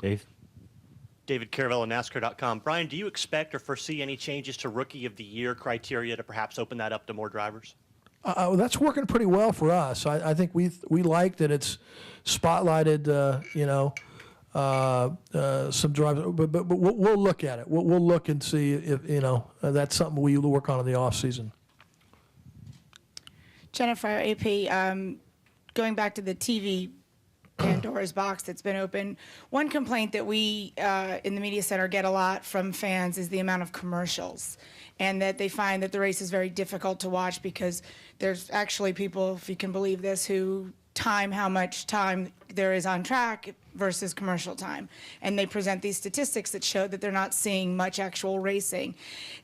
Dave? David Caravella, NASCAR.com. Brian, do you expect or foresee any changes to Rookie of the Year criteria to perhaps open that up to more drivers? That's working pretty well for us. I think we like that it's spotlighted, some drivers, but we'll look at it. We'll look and see if, that's something we work on in the off season. Jennifer, AP, going back to the TV Pandora's box that's been open, one complaint that we in the media center get a lot from fans is the amount of commercials, and that they find that the race is very difficult to watch because there's actually people, if you can believe this, who time how much time there is on track versus commercial time. And they present these statistics that show that they're not seeing much actual racing.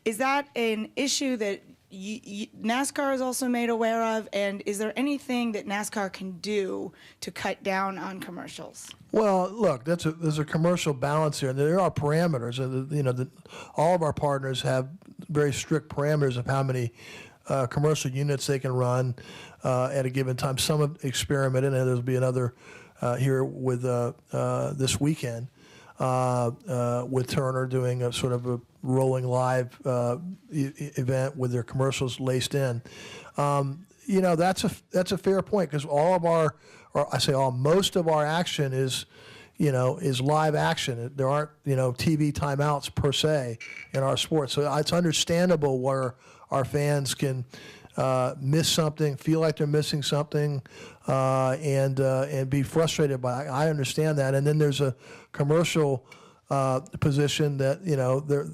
Is that an issue that NASCAR is also made aware of? And is there anything that NASCAR can do to cut down on commercials? Well, look, there's a commercial balance here. There are parameters. All of our partners have very strict parameters of how many commercial units they can run at a given time. Some have experimented, and there'll be another here with this weekend with Turner doing a sort of a rolling live event with their commercials laced in. That's a fair point, because all of our, or I say all, most of our action is live action. There aren't TV timeouts per se in our sport, so it's understandable where our fans can miss something, feel like they're missing something, and be frustrated by it. I understand that. And then there's a commercial position that there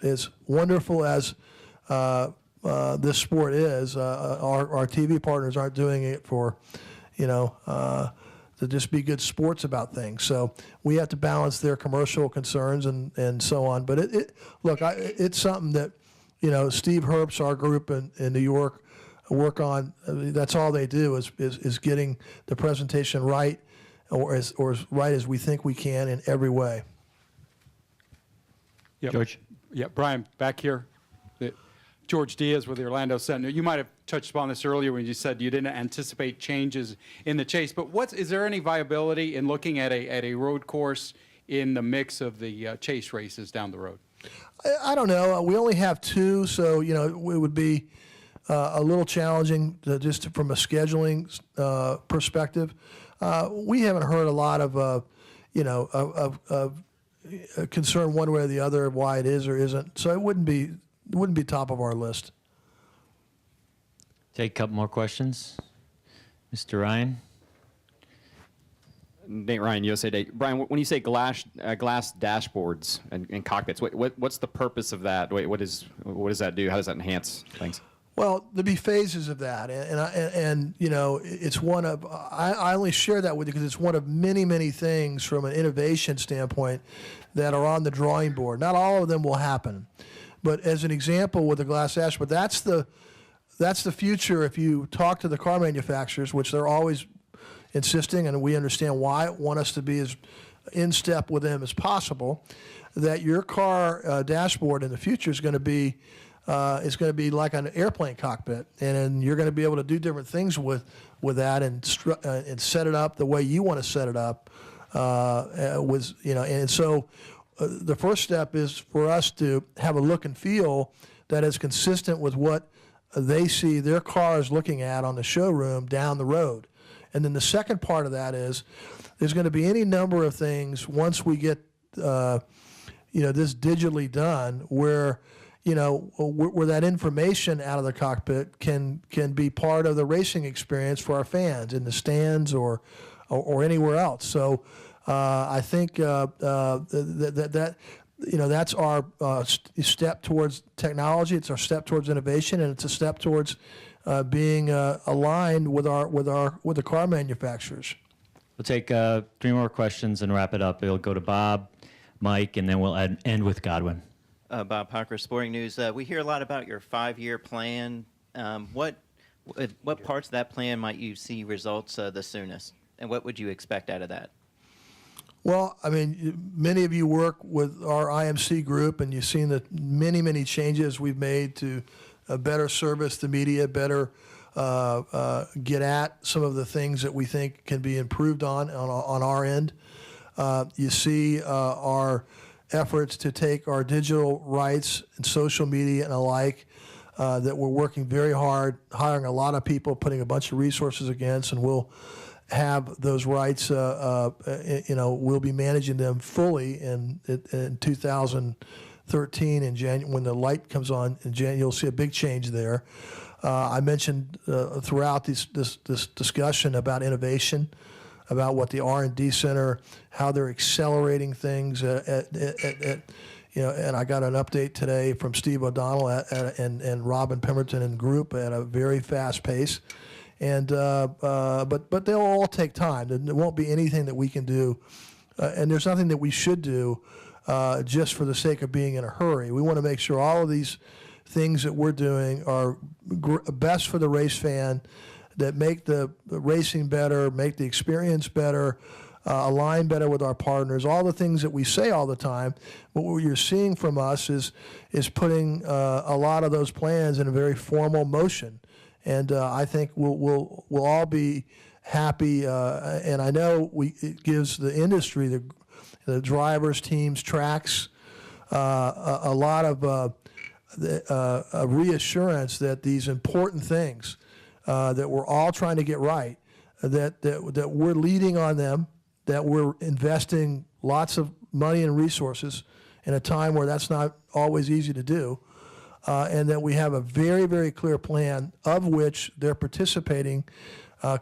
is wonderful as this sport is. Our TV partners aren't doing it for to just be good sports about things. So we have to balance their commercial concerns and so on. But it's something that Steve Herbst, our group in New York, work on. That's all they do is getting the presentation right, or as right as we think we can in every way. Yep. George? Yeah, Brian, back here. George Diaz with the Orlando Sentinel. You might have touched upon this earlier when you said you didn't anticipate changes in the chase, but is there any viability in looking at a road course in the mix of the chase races down the road? I don't know. We only have two, so it would be a little challenging just from a scheduling perspective. We haven't heard a lot of concern one way or the other of why it is or isn't. So it wouldn't be top of our list. Take a couple more questions. Mr. Ryan? Nate Ryan, USA Today. Brian, when you say glass dashboards and cockpits, what's the purpose of that? What does that do? How does that enhance things? Well, there'll be phases of that, and it's one of. I only share that with you because it's one of many things from an innovation standpoint that are on the drawing board. Not all of them will happen, but as an example, with the glass dashboard, that's the future. If you talk to the car manufacturers, which they're always insisting, and we understand why, want us to be as in step with them as possible, that your car dashboard in the future is going to be like an airplane cockpit, and you're going to be able to do different things with that and set it up the way you want to set it up. And so the first step is for us to have a look and feel that is consistent with what they see their cars looking at on the showroom down the road. And then the second part of that is there's going to be any number of things once we get this digitally done where where that information out of the cockpit can be part of the racing experience for our fans in the stands or anywhere else. So I think that's our step towards technology. It's our step towards innovation, and it's a step towards being aligned with the car manufacturers. We'll take 3 more questions and wrap it up. It'll go to Bob, Mike, and then we'll end with Godwin. Bob Parker, Sporting News. We hear a lot about your 5-year plan. What parts of that plan might you see results the soonest, and what would you expect out of that? Well, I mean, many of you work with our IMC group, and you've seen the many changes we've made to better service the media, better get at some of the things that we think can be improved on our end. You see our efforts to take our digital rights and social media and alike that we're working very hard, hiring a lot of people, putting a bunch of resources against, and we'll have those rights. We'll be managing them fully in 2013 in January when the light comes on in January. You'll see a big change there. I mentioned throughout this discussion about innovation, about what the R&D Center, how they're accelerating things and I got an update today from Steve O'Donnell and Robin Pemberton and group at a very fast pace. And but they'll all take time. There won't be anything that we can do, and there's nothing that we should do just for the sake of being in a hurry. We want to make sure all of these things that we're doing are best for the race fan, that make the racing better, make the experience better, align better with our partners, all the things that we say all the time. But what you're seeing from us is putting a lot of those plans in a very formal motion. And I think we'll all be happy. And I know it gives the industry, the drivers, teams, tracks, a lot of reassurance that these important things that we're all trying to get right, that we're leading on them, that we're investing lots of money and resources in a time where that's not always easy to do, and that we have a very, very clear plan of which they're participating,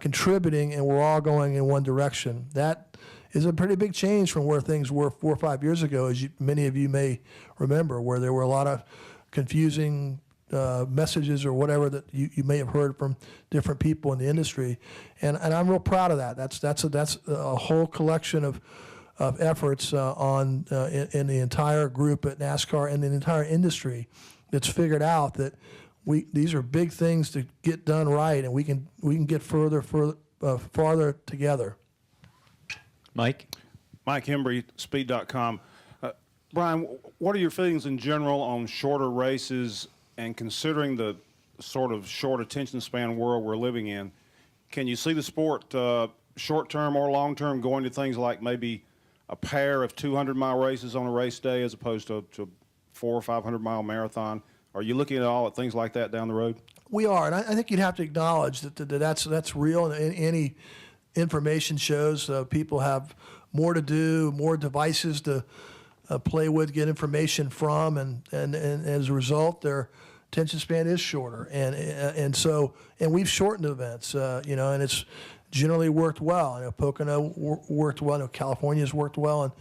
contributing, and we're all going in one direction. That is a pretty big change from where things were 4 or 5 years ago, as many of you may remember, where there were a lot of confusing messages or whatever that you may have heard from different people in the industry, and I'm real proud of that. That's a whole collection of efforts in the entire group at NASCAR and the entire industry that's figured out that these are big things to get done right, and we can get farther together. Mike? Mike Hembry, Speed.com. Brian, what are your feelings in general on shorter races, and considering the sort of short attention span world we're living in, can you see the sport short-term or long-term going to things like maybe a pair of 200-mile races on a race day as opposed to 400 or 500-mile marathon? Are you looking at things like that down the road? We are, and I think you'd have to acknowledge that's real. And any information shows people have more to do, more devices to play with, get information from, and as a result, their attention span is shorter. And we've shortened events, and it's generally worked well. I know Pocono worked well. I know California's worked well,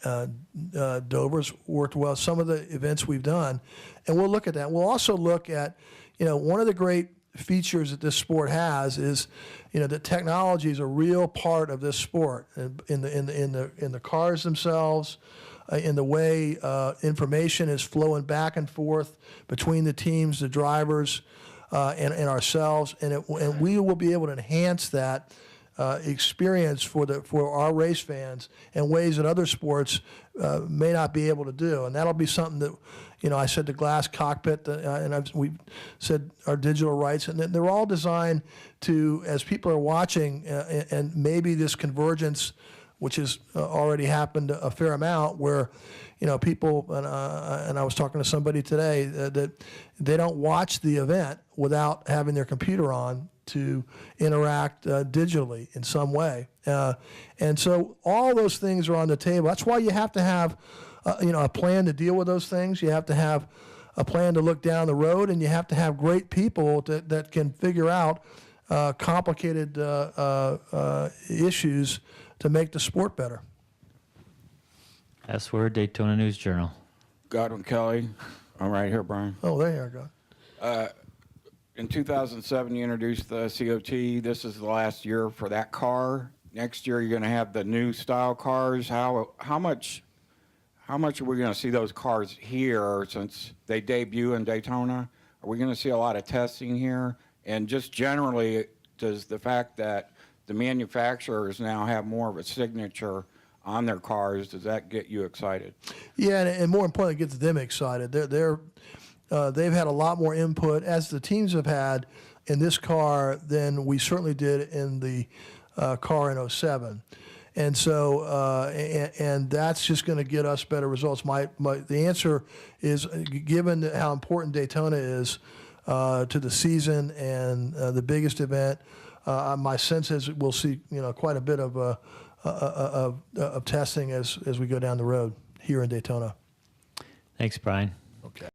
and Dover's worked well. Some of the events we've done, and we'll look at that. We'll also look at, one of the great features that this sport has is, that technology is a real part of this sport, in the cars themselves, in the way information is flowing back and forth between the teams, the drivers, and ourselves, and we will be able to enhance that experience for our race fans in ways that other sports may not be able to do, and that'll be something that, I said the glass cockpit, and we've said our digital rights, and they're all designed to, as people are watching, and maybe this convergence, which has already happened a fair amount, where people, and I was talking to somebody today, that they don't watch the event without having their computer on to interact digitally in some way, and so all those things are on the table. That's why you have to have a plan to deal with those things. You have to have a plan to look down the road, and you have to have great people that can figure out complicated issues to make the sport better. Last word, Daytona News Journal. Godwin Kelly. I'm right here, Brian. Oh, there you go. In 2007, you introduced the COT. This is the last year for that car. Next year, you're going to have the new style cars. How much are we going to see those cars here since they debut in Daytona? Are we going to see a lot of testing here? And just generally, does the fact that the manufacturers now have more of a signature on their cars, does that get you excited? Yeah, and more importantly, it gets them excited. They've had a lot more input, as the teams have had, in this car than we certainly did in the car in 07. And so, and that's just going to get us better results. The answer is, given how important Daytona is to the season and the biggest event, my sense is we'll see quite a bit of testing as we go down the road here in Daytona. Thanks, Brian.